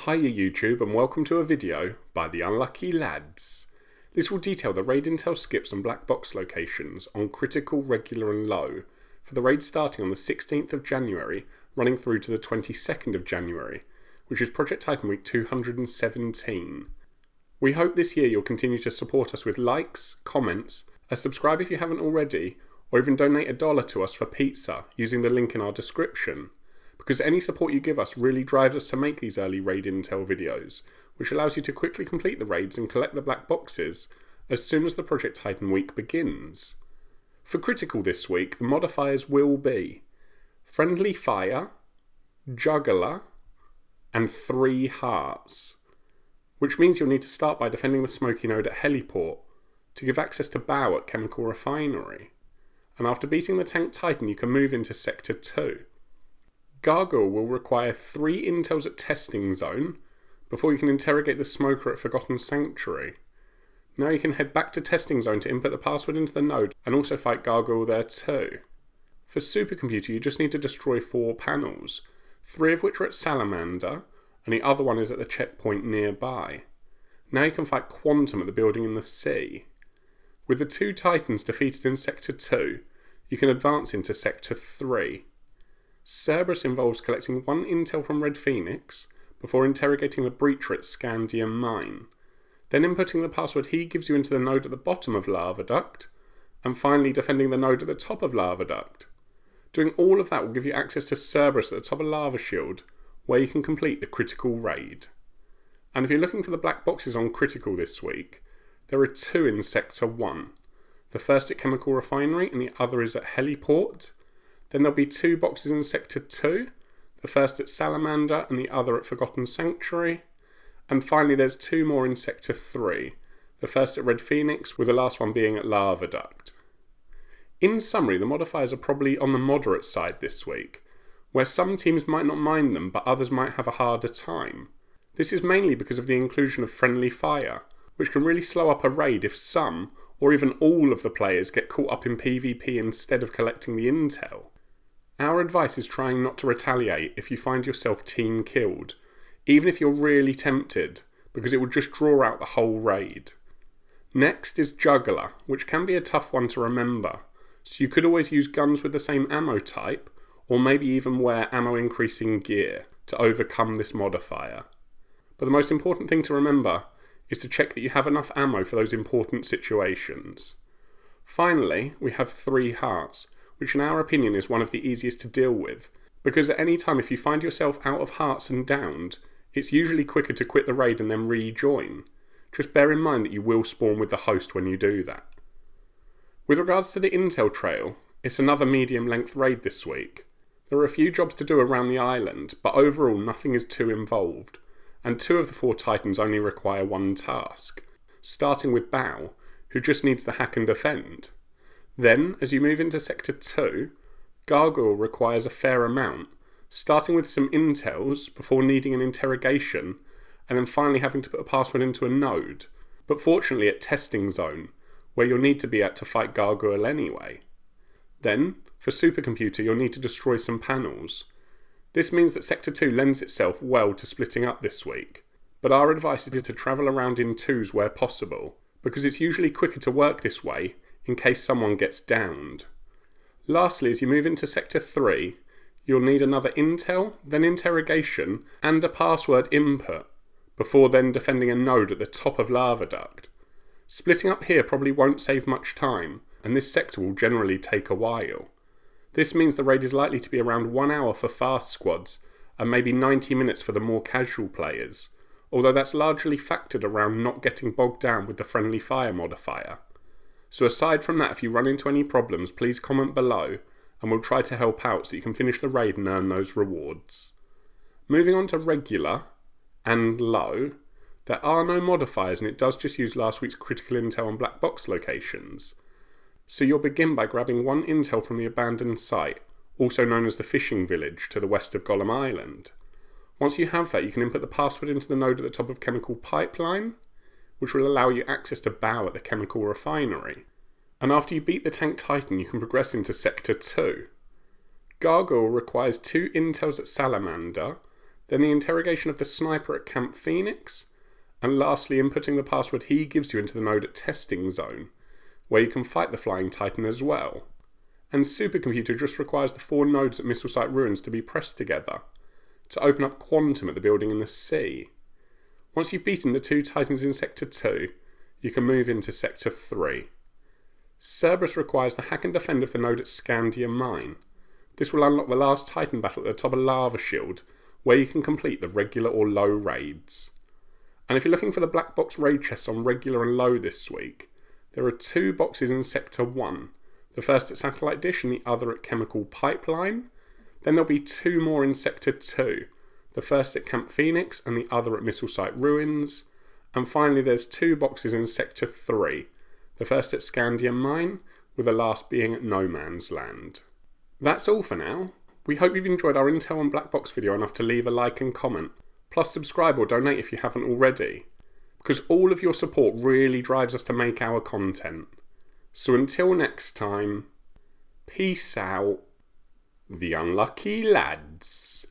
Hiya YouTube and welcome to a video by the Unlucky Lads. This will detail the raid intel skips and black box locations on critical, regular and low for the raid starting on the 16th of January running through to the 22nd of January, which is Project Titan Week 217. We hope this year you'll continue to support us with likes, comments, a subscribe if you haven't already, or even donate $1 to us for pizza using the link in our description. Because any support you give us really drives us to make these early raid intel videos, which allows you to quickly complete the raids and collect the black boxes as soon as the Project Titan week begins. For critical this week, the modifiers will be Friendly Fire, Juggler, and 3 Hearts, which means you'll need to start by defending the smoky node at Heliport to give access to Baal at Chemical Refinery, and after beating the tank Titan you can move into Sector 2. Gargoyle will require 3 intels at Testing Zone before you can interrogate the smoker at Forgotten Sanctuary. Now you can head back to Testing Zone to input the password into the node and also fight Gargoyle there too. For Supercomputer you just need to destroy 4 panels, 3 of which are at Salamander and the other one is at the checkpoint nearby. Now you can fight Quantum at the building in the sea. With the 2 Titans defeated in Sector 2, you can advance into Sector 3. Cerberus involves collecting 1 intel from Red Phoenix before interrogating the breacher at Scandium Mine, then inputting the password he gives you into the node at the bottom of Lava Duct, and finally defending the node at the top of Lava Duct. Doing all of that will give you access to Cerberus at the top of Lava Shield, where you can complete the critical raid. And if you're looking for the black boxes on critical this week, there are 2 in Sector 1. The first at Chemical Refinery and the other is at Heliport. Then there'll be 2 boxes in Sector 2, the first at Salamander and the other at Forgotten Sanctuary. And finally there's 2 more in Sector 3, the first at Red Phoenix with the last one being at Lava Duct. In summary, the modifiers are probably on the moderate side this week, where some teams might not mind them but others might have a harder time. This is mainly because of the inclusion of Friendly Fire, which can really slow up a raid if some, or even all of the players get caught up in PvP instead of collecting the intel. Our advice is trying not to retaliate if you find yourself team killed, even if you're really tempted, because it will just draw out the whole raid. Next is Juggler, which can be a tough one to remember, so you could always use guns with the same ammo type, or maybe even wear ammo increasing gear to overcome this modifier. But the most important thing to remember is to check that you have enough ammo for those important situations. Finally, we have 3 Hearts, which in our opinion is one of the easiest to deal with, because at any time if you find yourself out of hearts and downed, it's usually quicker to quit the raid and then rejoin. Just bear in mind that you will spawn with the host when you do that. With regards to the intel trail, it's another medium length raid this week. There are a few jobs to do around the island, but overall nothing is too involved, and 2 of the 4 Titans only require 1 task, starting with Baal, who just needs the hack and defend. Then, as you move into Sector 2, Gargoyle requires a fair amount, starting with some intels before needing an interrogation, and then finally having to put a password into a node, but fortunately at Testing Zone, where you'll need to be at to fight Gargoyle anyway. Then, for Supercomputer you'll need to destroy some panels. This means that Sector 2 lends itself well to splitting up this week, but our advice is to travel around in 2s where possible, because it's usually quicker to work this way in case someone gets downed. Lastly, as you move into Sector 3, you'll need another intel, then interrogation, and a password input, before then defending a node at the top of Lava Duct. Splitting up here probably won't save much time, and this sector will generally take a while. This means the raid is likely to be around 1 hour for fast squads, and maybe 90 minutes for the more casual players, although that's largely factored around not getting bogged down with the Friendly Fire modifier. So aside from that, if you run into any problems, please comment below and we'll try to help out so you can finish the raid and earn those rewards. Moving on to regular and low, there are no modifiers and it does just use last week's critical intel and black box locations. So you'll begin by grabbing 1 intel from the abandoned site, also known as the fishing village to the west of Golem Island. Once you have that, you can input the password into the node at the top of Chemical Pipeline, which will allow you access to Baal at the Chemical Refinery. And after you beat the tank Titan, you can progress into Sector 2. Gargoyle requires 2 intels at Salamander, then the interrogation of the sniper at Camp Phoenix, and lastly inputting the password he gives you into the node at Testing Zone, where you can fight the Flying Titan as well. And Supercomputer just requires the 4 nodes at Missile Site Ruins to be pressed together to open up Quantum at the building in the sea. Once you've beaten the 2 Titans in Sector 2, you can move into Sector 3. Cerberus requires the hack and defend of the node at Scandium Mine. This will unlock the last Titan battle at the top of Lava Shield, where you can complete the regular or low raids. And if you're looking for the black box raid chests on regular and low this week, there are 2 boxes in Sector 1, the first at Satellite Dish and the other at Chemical Pipeline. Then there'll be 2 more in Sector 2, the first at Camp Phoenix and the other at Missile Site Ruins. And finally there's 2 boxes in Sector 3, the first at Scandium Mine, with the last being at No Man's Land. That's all for now. We hope you've enjoyed our Intel and Black Box video enough to leave a like and comment, plus subscribe or donate if you haven't already, because all of your support really drives us to make our content. So until next time, peace out, the unlucky lads.